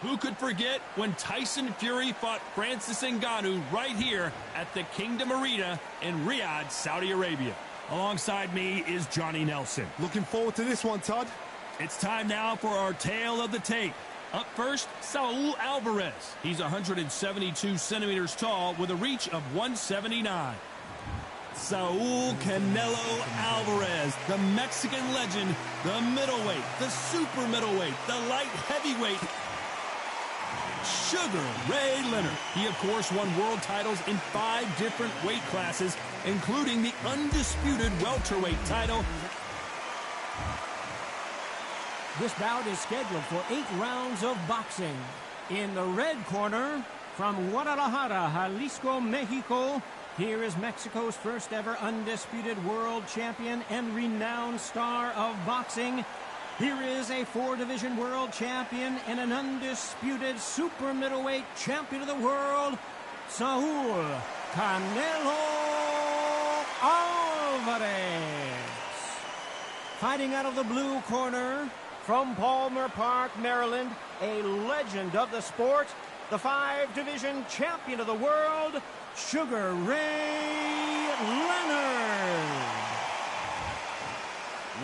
Who could forget when Tyson Fury fought Francis Ngannou right here at the Kingdom Arena in Riyadh, Saudi Arabia? Alongside me is Johnny Nelson. Looking forward to this one, Todd. It's time now for our tale of the tape. Up first, Saul Alvarez. He's 172 centimeters tall with a reach of 179. Saul Canelo Alvarez, the Mexican legend, the middleweight, the super middleweight, the light heavyweight, Sugar Ray Leonard. He, of course, won world titles in 5 different weight classes, including the undisputed welterweight title. This bout is scheduled for 8 rounds of boxing. In the red corner, from Guadalajara, Jalisco, Mexico, here is Mexico's first ever undisputed world champion and renowned star of boxing. Here is a 4-division world champion and an undisputed super middleweight champion of the world, Saul Canelo Alvarez. Fighting out of the blue corner, from Palmer Park, Maryland, a legend of the sport, the 5-division champion of the world, Sugar Ray Leonard.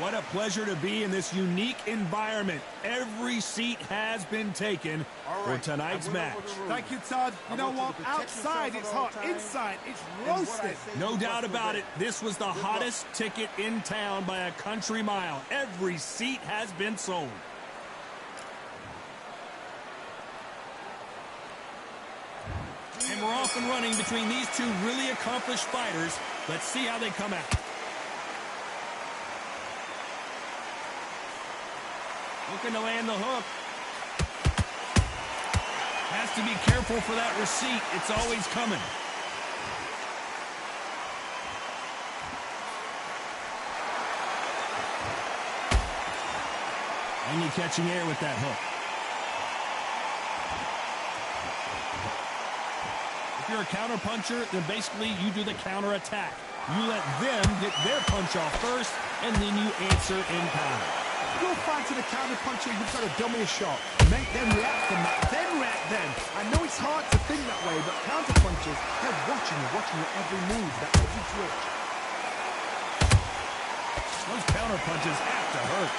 What a pleasure to be in this unique environment. Every seat has been taken for tonight's match. Thank you, Todd. You know what? Outside it's hot. Inside it's roasted. No doubt about it. This was the hottest ticket in town by a country mile. Every seat has been sold. And we're off and running between these two really accomplished fighters. Let's see how they come out. Looking to land the hook. Has to be careful for that receipt. It's always coming. And you're catching air with that hook. If you're a counter puncher, then basically you do the counter attack. You let them get their punch off first, and then you answer in kind. You'll find to the counter puncher, you've got to dummy a shot. Make them react from that, then react then. I know it's hard to think that way, but counter punchers, they're watching your every move, that every twitch. Those counter punches have to hurt.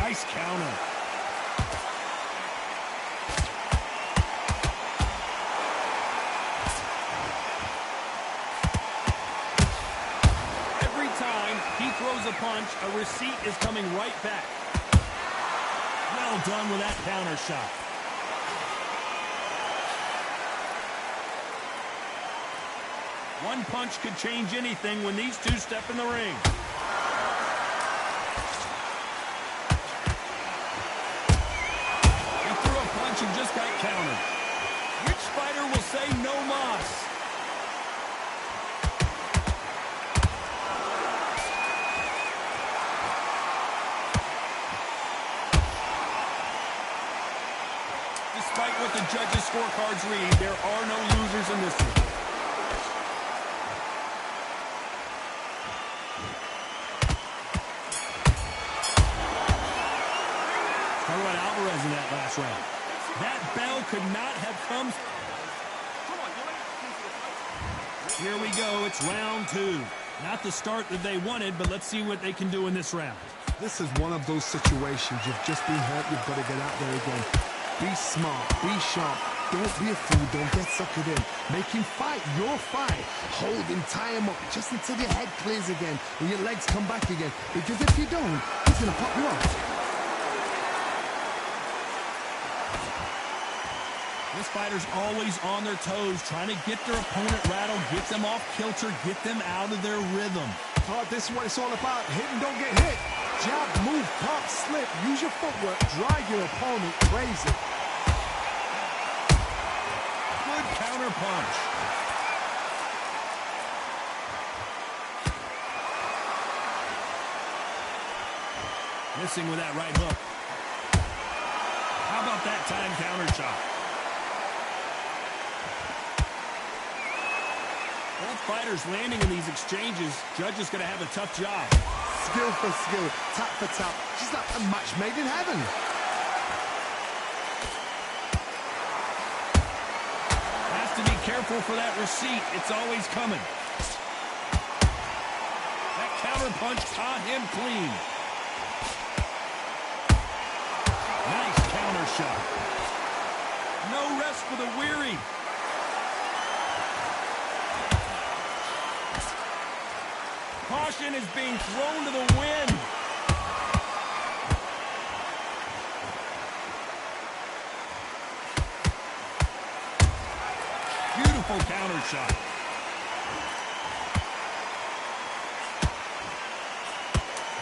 Nice counter. Throws a punch, a receipt is coming right back. Well done with that counter shot. One punch could change anything when these two step in the ring. He threw a punch and just got countered. Which fighter will say no mas? Despite what the judges' scorecards read, there are no losers in this one. Talk about Alvarez in that last round. That bell could not have come. Here we go. It's round 2. Not the start that they wanted, but let's see what they can do in this round. This is one of those situations. You've just been hurt. You've got to get out there again. Be smart, be sharp, don't be a fool, don't get suckered in. Make him fight your fight. Hold him, tie him up, just until your head clears again and your legs come back again. Because if you don't, he's going to pop you off. This fighter's always on their toes, trying to get their opponent rattled, get them off kilter, get them out of their rhythm. Todd, this is what it's all about. Hit and don't get hit. Jab, move, pop, slip. Use your footwork. Drive your opponent crazy. Good counter punch. Missing with that right hook. How about that time counter shot? Both fighters landing in these exchanges. Judge is going to have a tough job. Skill for skill, tap for tap. She's like a match made in heaven. Has to be careful for that receipt. It's always coming. That counter punch caught him clean. Nice counter shot. No rest for the weary. Caution is being thrown to the wind. Beautiful counter shot.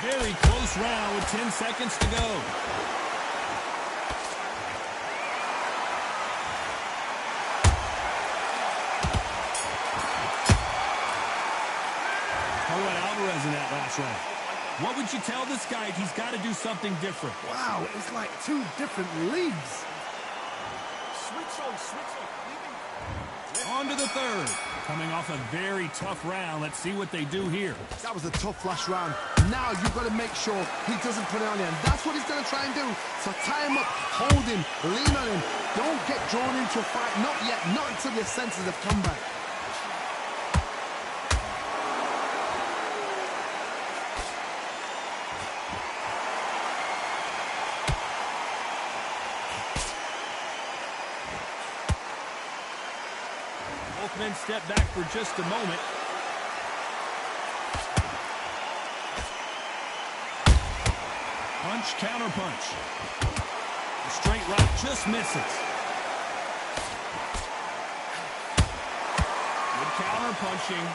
Very close round with 10 seconds to go. In that last round. What would you tell this guy? He's got to do something different. Wow, it's like two different leagues. On to the third. Coming off a very tough round. Let's see what they do here. That was a tough last round. Now you've got to make sure he doesn't put it on you. And that's what he's going to try and do. So tie him up, hold him, lean on him. Don't get drawn into a fight. Not yet. Not until your senses have come back. Both men step back for just a moment. Punch, counter punch. The straight right just misses. Good counter punching.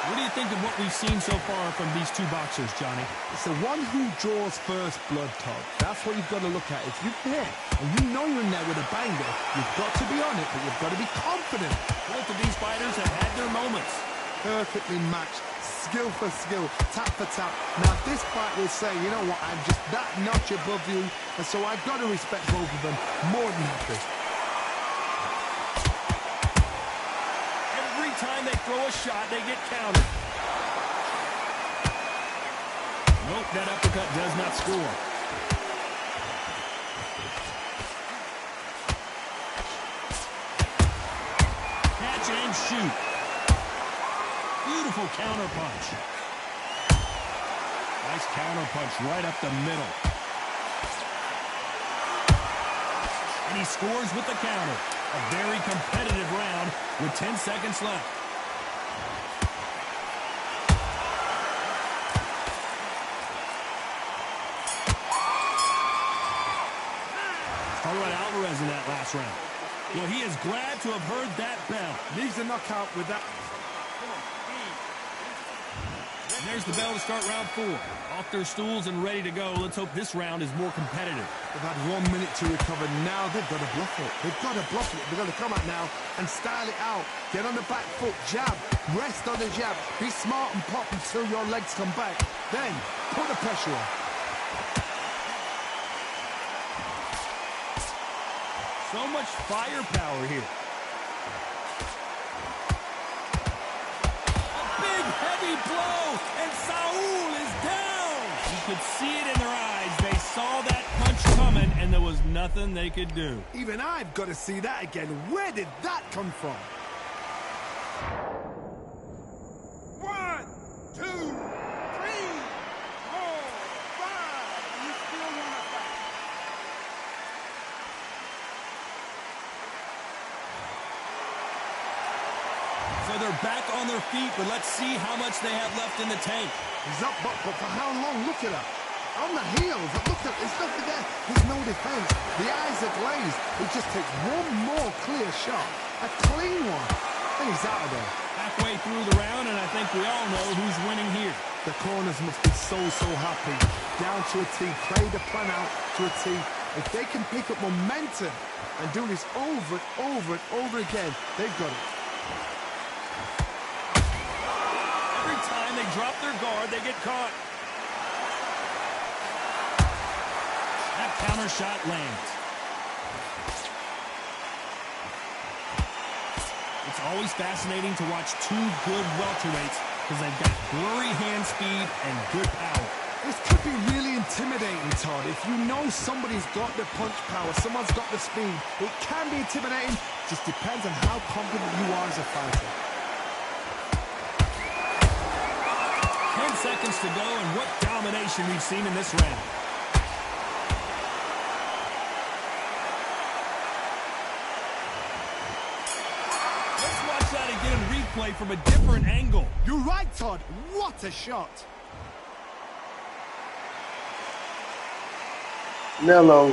What do you think of what we've seen so far from these two boxers, Johnny? It's the one who draws first blood, Todd. That's what you've got to look at. If you're there and you know you're in there with a banger, you've got to be on it, but you've got to be confident. Both of these fighters have had their moments. Perfectly matched, skill for skill, tap for tap. Now this fight will say, you know what, I'm just that notch above you, and so I've got to respect both of them more than happy. Every time they throw a shot, they get countered. Nope, that uppercut does not score. Catch and shoot. Beautiful counter punch. Nice counter punch right up the middle. And he scores with the counter. A very competitive round with 10 seconds left. Talk about Alvarez in that last round. Well, he is glad to have heard that bell. Needs a knockout with that. And there's the bell to start round 4. Off their stools and ready to go. Let's hope this round is more competitive. They've had 1 minute to recover. Now they've got to bluff it. They've got to bluff it. They've got to come out now and style it out. Get on the back foot, jab, rest on the jab. Be smart and pop until your legs come back. Then put the pressure on. So much firepower here. A big, heavy blow, and Saul is down. You could see it in their eyes. They saw that punch coming, and there was nothing they could do. Even I've got to see that again. Where did that come from? 1, 2, 3, 4, 5. You still want to fight? So they're back on their feet, but let's see how much they have left in the tank. He's up, but for how long? Look at that. On the heels. Look at there's nothing there. There's no defense. The eyes are glazed. He just takes one more clear shot. A clean one. And he's out of there. Halfway through the round, and I think we all know who's winning here. The corners must be so happy. Down to a T. Play the plan out to a T. If they can pick up momentum and do this over and over and over again, they've got it. Every time they drop their guard, they get caught. That counter shot lands. It's always fascinating to watch two good welterweights because they've got blurry hand speed and good power. This could be really intimidating, Todd. If you know somebody's got the punch power, someone's got the speed, it can be intimidating. Just depends on how confident you are as a fighter. 10 seconds to go, and what domination we've seen in this round. Let's watch that again in replay from a different angle. You're right, Todd. What a shot. Nello.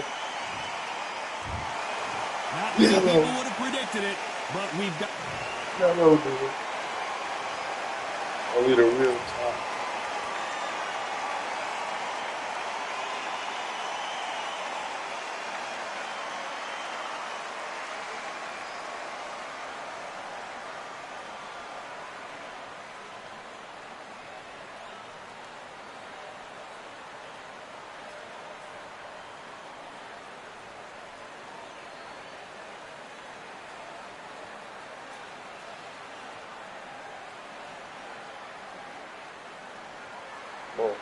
Not many people would have predicted it, but we've got... Nello did it. Only the real top. Oh.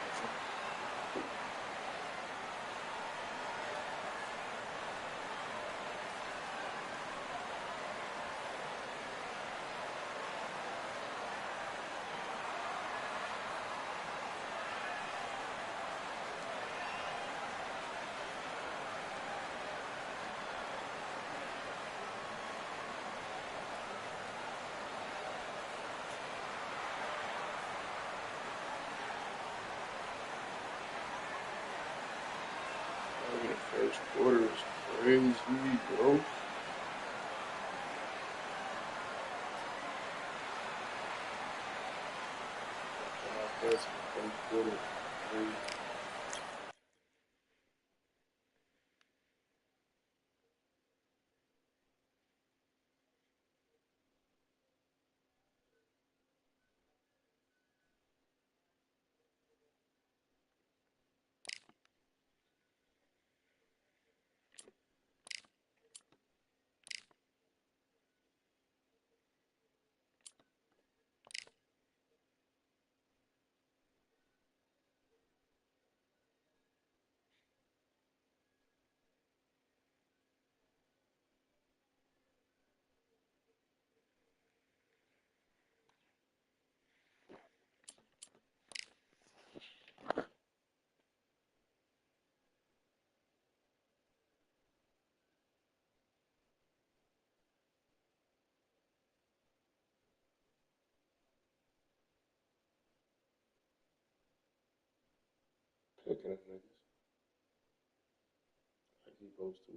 First quarter is crazy, bro. That's the first quarter. Crazy. Cooking at niggas. Like he supposed to.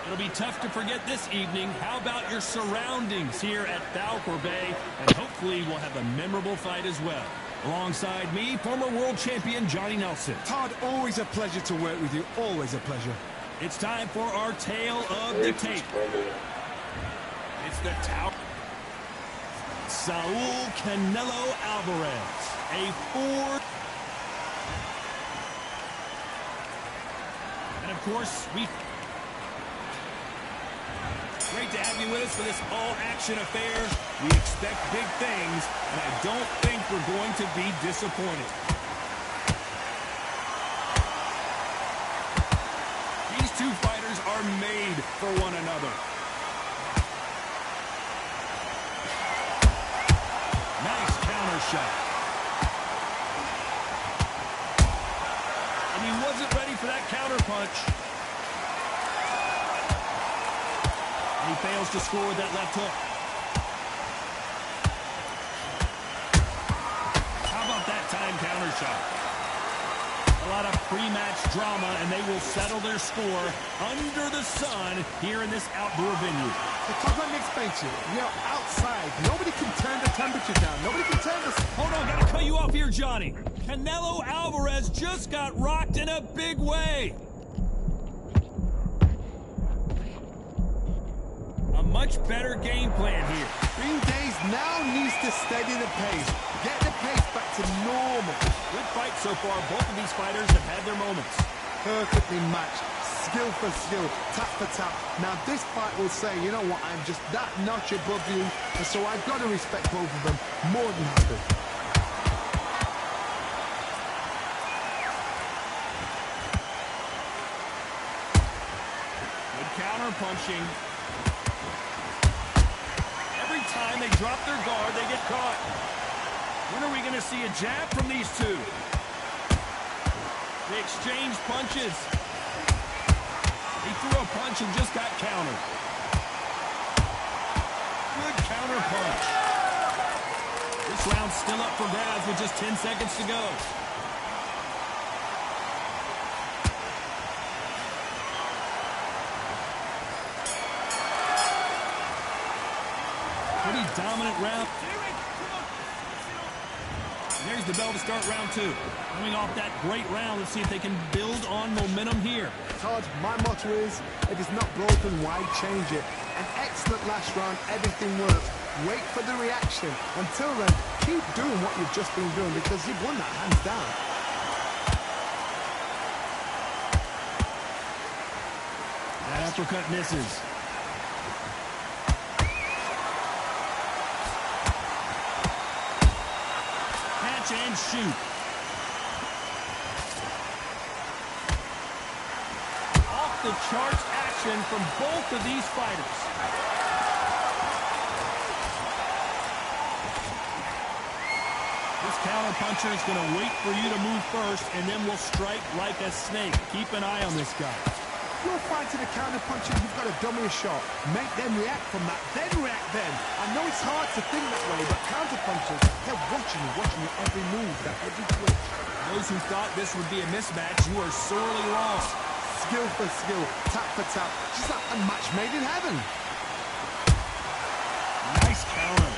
It'll be tough to forget this evening. How about your surroundings here at Falcor Bay? And hopefully we'll have a memorable fight as well. Alongside me, former world champion Johnny Nelson. Todd, always a pleasure to work with you. Always a pleasure. It's time for our tale of the tape. It's the Tower. Saul Canelo Alvarez, a four. And of course, great to have you with us for this all-action affair. We expect big things, and I don't think we're going to be disappointed. These two fighters are made for one another. Nice counter shot. And he wasn't ready for that counter punch. fails to score with that left hook. How about that time counter shot? A lot of pre-match drama, and they will settle their score under the sun here in this outdoor venue. Because let me explain to you, outside, nobody can turn the temperature down. Nobody can turn the... Hold on, gotta cut you off here, Johnny. Canelo Alvarez just got rocked in a big way. A much better game plan here. Green Days now needs to steady the pace. Get the pace back to normal. Good fight so far. Both of these fighters have had their moments. Perfectly matched. Skill for skill. Tap for tap. Now this fight will say, you know what, I'm just that notch above you. And so I've got to respect both of them more than happy. Good counter punching. Every time they drop their guard, they get caught. When are we going to see a jab from these two? They exchange punches. He threw a punch and just got countered. Good counter punch. This round's still up for grabs with just 10 seconds to go. Pretty dominant round. There's the bell to start round two. Coming off that great round, let's see if they can build on momentum here. Todd, my motto is, if it's not broken, why change it? An excellent last round, everything works. Wait for the reaction. Until then, keep doing what you've just been doing because you've won that hands down. That uppercut misses. And shoot. Off the charts action from both of these fighters. This counter puncher is going to wait for you to move first and then will strike like a snake. Keep an eye on this guy. You're fighting a counter puncher, you've got to dummy a shot. Make them react from that, then react then. I know it's hard to think that way, but counter punchers, they're watching your every move, that every twitch. Those who thought this would be a mismatch, you are sorely wrong. Skill for skill, tap for tap, just like a match made in heaven. Nice counter.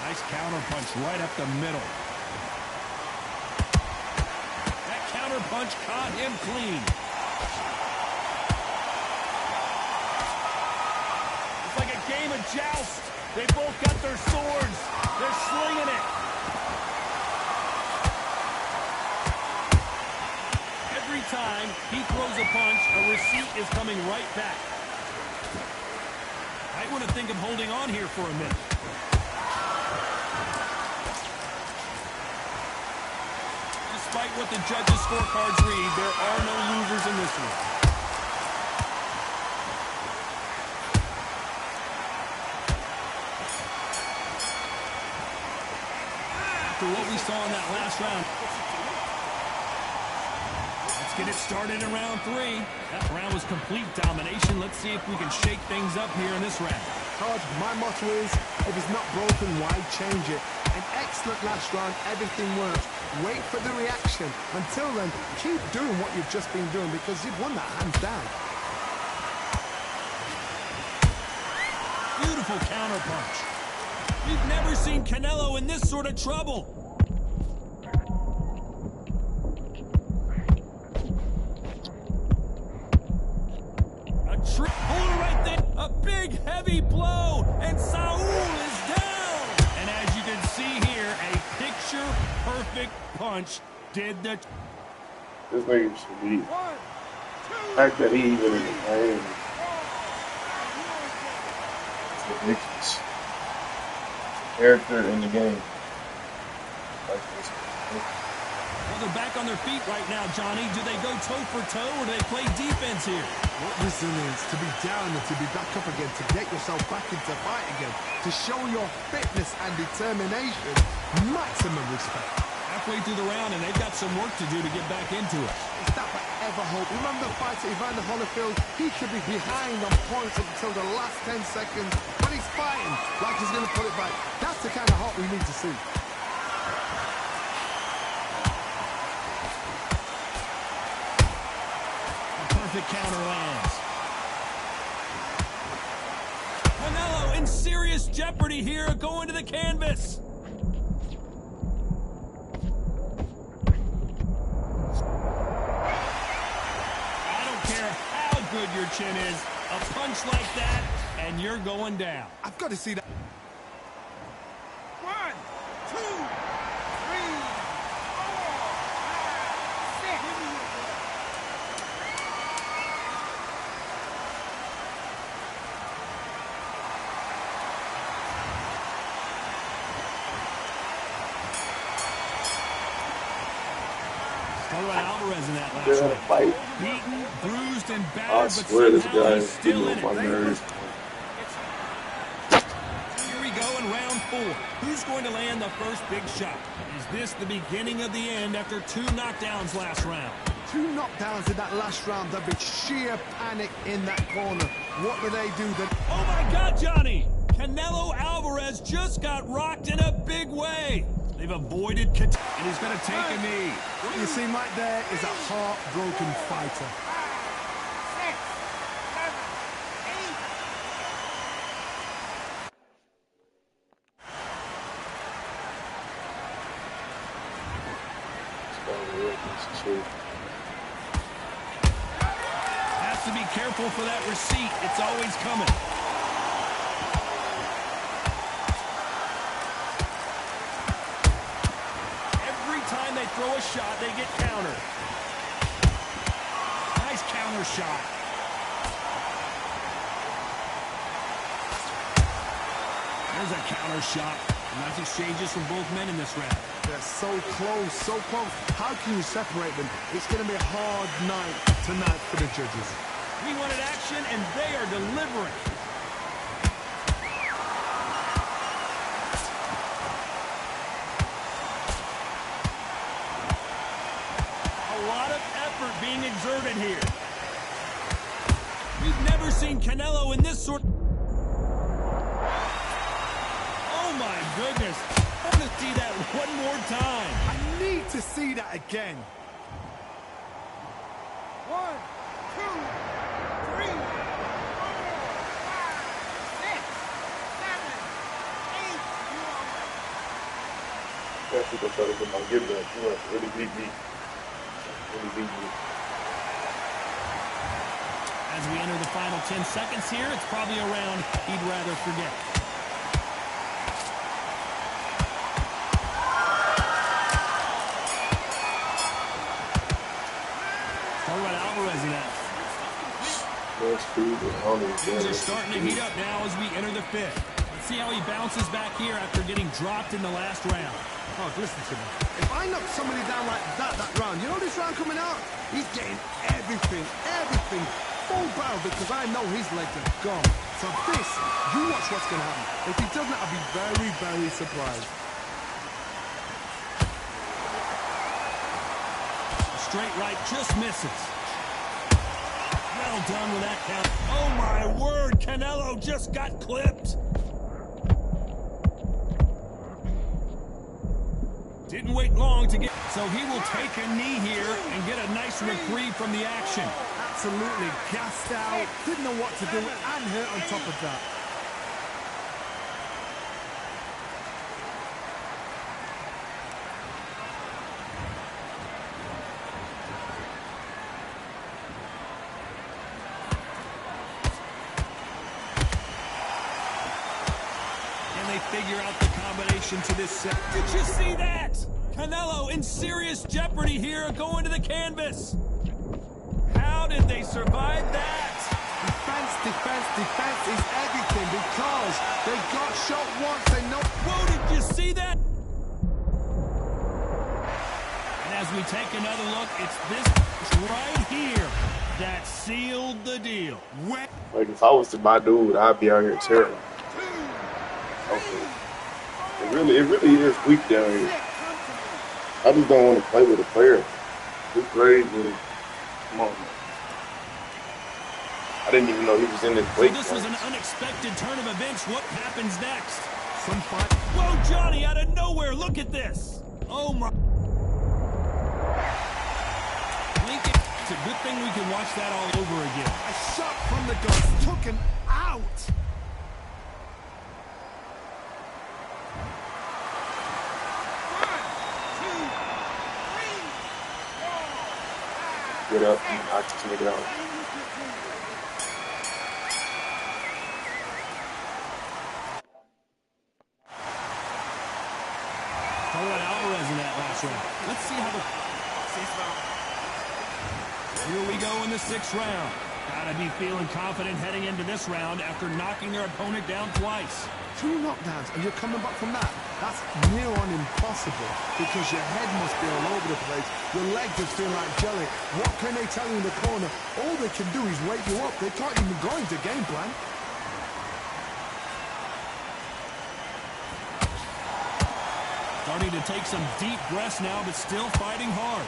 Nice counter punch right up the middle. Punch caught him clean. It's like a game of joust. They both got their swords. They're slinging it. Every time he throws a punch, a receipt is coming right back. I want to think of holding on here for a minute. Despite what the judges' scorecards read, there are no losers in this one. After what we saw in that last round, let's get it started in round three. That round was complete domination. Let's see if we can shake things up here in this round. Todd, my motto is, if it's not broken, why change it? An excellent last round, everything works. Wait for the reaction. Until then, keep doing what you've just been doing because you've won that hands down. Beautiful counter punch. We've never seen Canelo in this sort of trouble. Hold it right there. A big, heavy blow, and Saul is down. And as you can see here, a picture-perfect punch did the... This nigga should be. The fact that he even in the game. It's ridiculous. Character in the game. Like this. Well, they're back on their feet right now, Johnny. Do they go toe-for-toe, or do they play defense here? What resilience to be down and to be back up again, to get yourself back into fight again, to show your fitness and determination. Maximum respect. Halfway through the round, and they've got some work to do to get back into it. It's that ever hope. Remember the fight at Evander Holyfield? He could be behind on points up until the last 10 seconds, but he's fighting like he's going to put it back. That's the kind of heart we need to see. A perfect counter lands. Canelo in serious jeopardy here, going to the canvas. Good your chin is, a punch like that and you're going down. I've got to see that. 1, 2, 3, 4, 5, 6. Talk about Alvarez in that last fight. Beaten, bruised, and I battered, swear but this somehow guy he's is still getting in on my it. nerves. Here we go in round 4. Who's going to land the first big shot? Is this the beginning of the end after 2 knockdowns last round? 2 knockdowns in that last round. There'll be sheer panic in that corner. What do they do then? Oh my God, Johnny! Canelo Alvarez just got rocked in a big way. They've avoided and he's going to take a knee. What you see right there is a heartbroken fighter. 6, 7, 8. Has to be careful for that receipt. It's always coming. Time they throw a shot, they get countered. Nice counter shot. There's a counter shot. Nice exchanges from both men in this round. They're so close, so close. How can you separate them? It's going to be a hard night tonight for the judges. We wanted action, and they are delivering. Being exerted here. We've never seen Canelo in this sort. Oh my goodness. I want to see that one more time. I need to see that again. 1, 2, 3, 4, 5, 6, 7, 8. That's what they're trying to get my give back. You know, really beat me. As we enter the final 10 seconds here, it's probably a round he'd rather forget. Talk about Alvarez in that. Things are starting to heat up now as we enter the 5th. Let's see how he bounces back here after getting dropped in the last round. Oh, listen to me. If I knock somebody down like that round, you know this round coming out? He's getting everything, full barrel, because I know his legs are gone. So this, you watch what's going to happen. If he doesn't, I'll be very, very surprised. Straight right just misses. Well done with that count. Oh my word, Canelo just got clipped. Didn't wait long to get, so he will take a knee here and get a nice reprieve from the action. Absolutely gassed out, didn't know what to do, and hurt on top of that. Can they figure out the combination to this set? Did you see that? Canelo in serious jeopardy here, going to the canvas. How did they survive that? Defense is everything, because they got shot once, they know. Whoa, did you see that? And as we take another look, it's this right here that sealed the deal. Like, if I was my dude, I'd be out here tearing. Okay. It really is weak down here. I just don't want to play with a player. Who plays with him? Come on, man. I didn't even know he was in this So weight this was an class. unexpected turn of events. What happens next? Some fight. Whoa, Johnny, out of nowhere. Look at this. Oh, my. Lincoln, it's a good thing we can watch that all over again. A shot from the guns took him out. Get up and knock this nigga out. Talk about Alvarez in that last round. Let's see how the... Here we go in the 6th round. Gotta be feeling confident heading into this round after knocking their opponent down twice. 2 knockdowns and you're coming back from that. That's near on impossible because your head must be all over the place. Your legs just feel like jelly. What can they tell you in the corner? All they can do is wake you up. They can't even go into game plan. Starting to take some deep breaths now, but still fighting hard.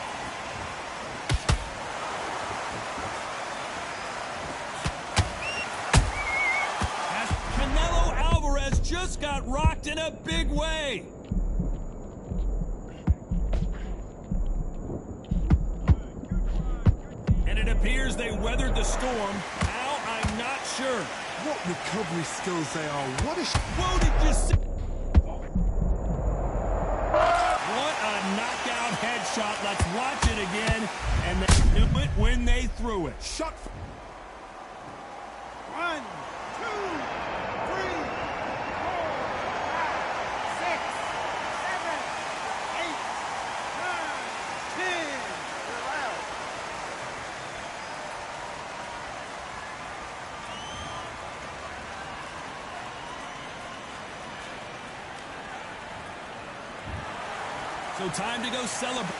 As Canelo Alvarez just got rocked in a big way. And it appears they weathered the storm. How, I'm not sure. What recovery skills they are. What a... Whoa, did you see? What a knockout headshot. Let's watch it again. And they knew it when they threw it. Shot. 1, 2, 3, 4, 5, 6, 7, 8, 9, 10. You're out. So time to go celebrate.